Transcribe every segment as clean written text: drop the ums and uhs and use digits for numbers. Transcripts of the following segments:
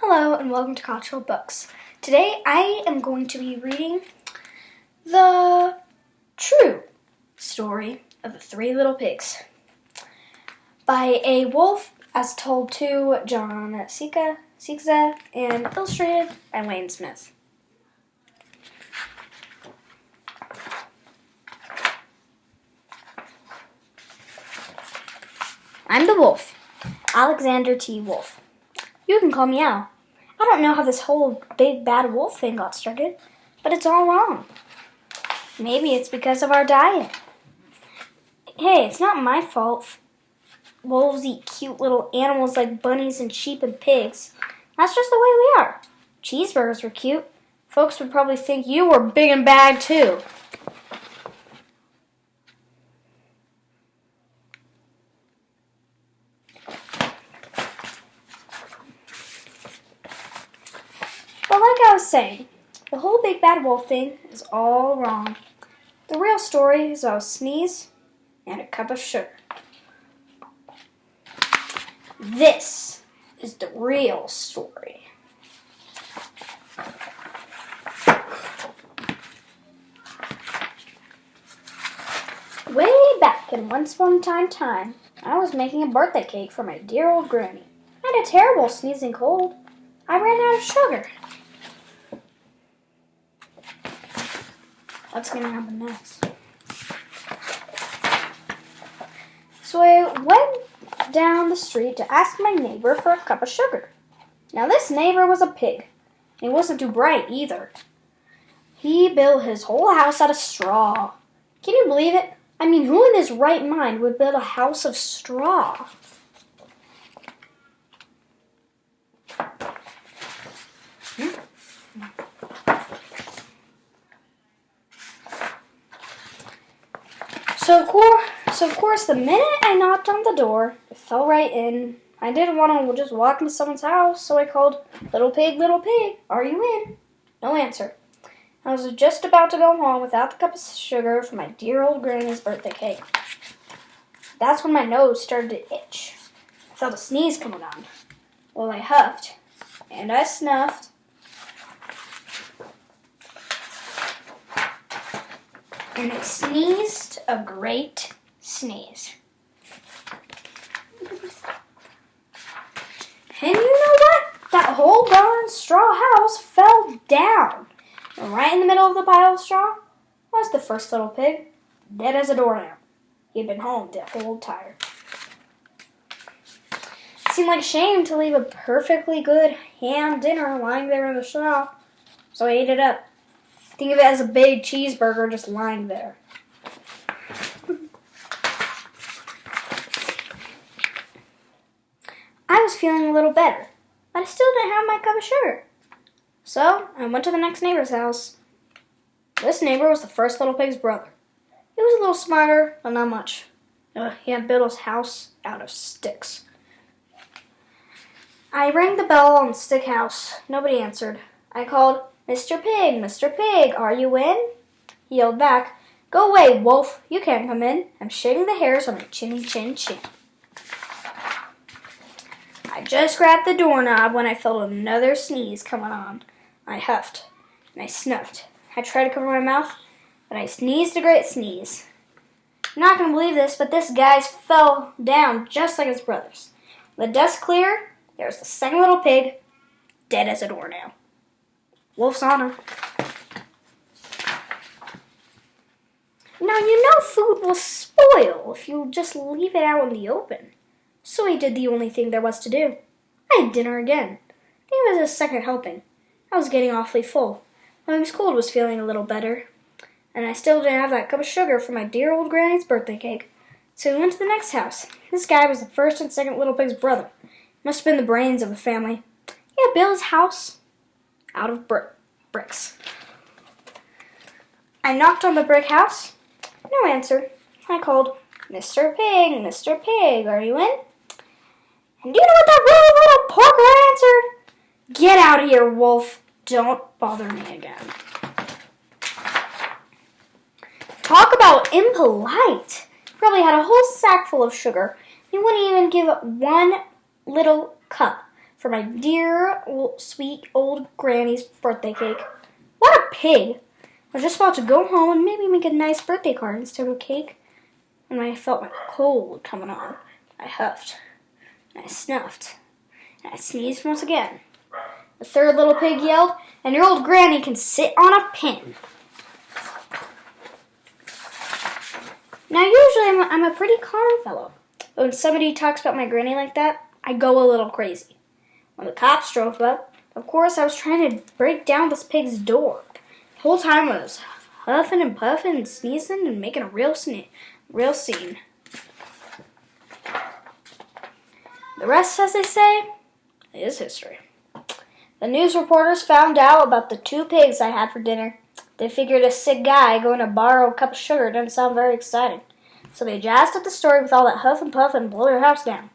Hello and welcome to Cultural Books. Today I am going to be reading the true story of the Three Little Pigs by A. Wolf, as told to John Sikza, and illustrated by Wayne Smith. I'm the wolf, Alexander T. Wolf. You can call me Al. I don't know how this whole big bad wolf thing got started, but it's all wrong. Maybe it's because of our diet. Hey, it's not my fault. Wolves eat cute little animals like bunnies and sheep and pigs. That's just the way we are. Cheeseburgers were cute. Folks would probably think you were big and bad too. But like I was saying, the whole big bad wolf thing is all wrong. The real story is about a sneeze and a cup of sugar. This is the real story. Way back in once upon a time, I was making a birthday cake for my dear old granny. I had a terrible sneezing cold. I ran out of sugar. What's going to happen next? So I went down the street to ask my neighbor for a cup of sugar. Now this neighbor was a pig. He wasn't too bright either. He built his whole house out of straw. Can you believe it? I mean, who in his right mind would build a house of straw? So of course, the minute I knocked on the door, it fell right in. I didn't want to just walk into someone's house, so I called, little pig, are you in? No answer. I was just about to go home without the cup of sugar for my dear old granny's birthday cake. That's when my nose started to itch. I felt a sneeze coming on. Well, I huffed, and I snuffed, and I sneezed a great sneeze. And you know what? That whole darn straw house fell down. And right in the middle of the pile of straw was the first little pig, dead as a doornail. He'd been home the whole time. It seemed like a shame to leave a perfectly good ham dinner lying there in the straw, so I ate it up. Think of it as a big cheeseburger just lying there. I was feeling a little better, but I still didn't have my cup of sugar. So I went to the next neighbor's house. This neighbor was the first little pig's brother. He was a little smarter, but not much. He had built his house out of sticks. I rang the bell on the stick house. Nobody answered. I called, Mr. Pig, are you in? He yelled back, Go away, wolf, you can't come in. I'm shaving the hairs on my chinny chin chin. I just grabbed the doorknob when I felt another sneeze coming on. I huffed and I snuffed. I tried to cover my mouth, but I sneezed a great sneeze. You're not going to believe this, but this guy fell down just like his brothers. The dust cleared, there was the second little pig, dead as a doornail. Wolf's honor. Now you know food will spoil if you just leave it out in the open. So he did the only thing there was to do. I had dinner again. It was a second helping. I was getting awfully full. My cold was feeling a little better. And I still didn't have that cup of sugar for my dear old granny's birthday cake. So we went to the next house. This guy was the first and second little pig's brother. Must have been the brains of the family. He had built his house out of bricks. I knocked on the brick house. No answer. I called, Mr. Pig, are you in? And do you know what that rude little porker answered? Get out of here, wolf. Don't bother me again. Talk about impolite. Probably had a whole sack full of sugar. He wouldn't even give one little cup for my dear, sweet old granny's birthday cake. What a pig! I was just about to go home and maybe make a nice birthday card instead of a cake. And I felt my cold coming on. I huffed, and I snuffed, and I sneezed once again. The third little pig yelled, "And your old granny can sit on a pin." Now, usually I'm a pretty calm fellow, but when somebody talks about my granny like that, I go a little crazy. When the cops drove up, of course I was trying to break down this pig's door. The whole time I was huffing and puffing and sneezing and making a real scene. The rest, as they say, is history. The news reporters found out about the 2 pigs I had for dinner. They figured a sick guy going to borrow a cup of sugar didn't sound very exciting. So they jazzed up the story with all that huff and puff and blow your house down.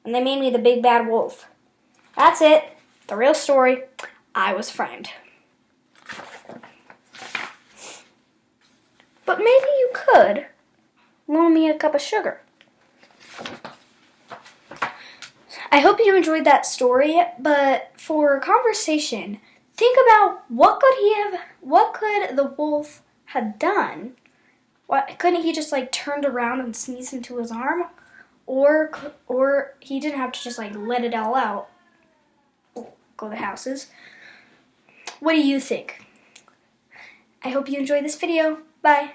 And they made me the big bad wolf. That's it. The real story. I was framed. But maybe you could loan me a cup of sugar. I hope you enjoyed that story, but for conversation, think about what could the wolf have done? Couldn't he just turned around and sneezed into his arm? Or he didn't have to just let it all out. Go to houses. What do you think? I hope you enjoyed this video. Bye.